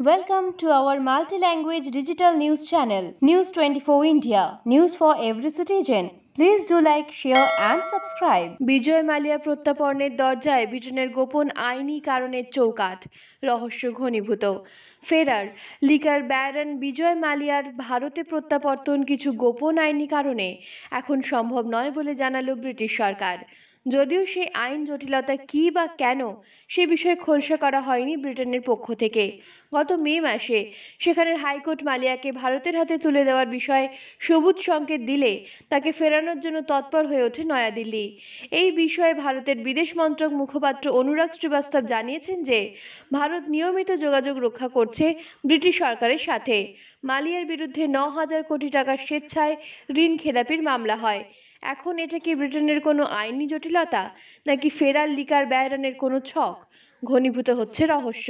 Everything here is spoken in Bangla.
Welcome to our multi-language digital news channel, News 24 India, news for every citizen. Please do like, share and subscribe. বিজয় মালিয়া প্রত্যর্পণের দরজায় ব্রিটেনের গোপন আইনি কারণের চৌকাঠ, রহস্য ঘনীভূত। ফেরার লিকার ব্যারন বিজয় মালিয়ার ভারতে প্রত্যাবর্তন কিছু গোপন আইনি কারণে এখন সম্ভব নয় বলে জানালো ব্রিটিশ সরকার। যদিও সেই আইন জটিলতা কী বা কেন সে বিষয়ে খোলসা করা হয়নি ব্রিটেনের পক্ষ থেকে। গত মে মাসে সেখানের হাইকোর্ট মালিয়াকে ভারতের হাতে তুলে দেওয়ার বিষয়ে সবুজ সংকেত দিলে তাকে ফেরানোর জন্য তৎপর হয়ে ওঠে নয়াদিল্লি। এই বিষয়ে ভারতের বিদেশ মন্ত্রক মুখপাত্র অনুরাগ শ্রীবাস্তব জানিয়েছেন যে ভারত নিয়মিত যোগাযোগ রক্ষা করছে ব্রিটিশ সরকারের সাথে। মালিয়ার বিরুদ্ধে 9,000 কোটি টাকার স্বেচ্ছায় ঋণ খেলাপির মামলা হয়। এখন এটা কি ব্রিটেনের কোনো আইনি জটিলতা নাকি ফেরার লিকার ব্যারনের কোনো ছক? ঘনীভূত হচ্ছে রহস্য।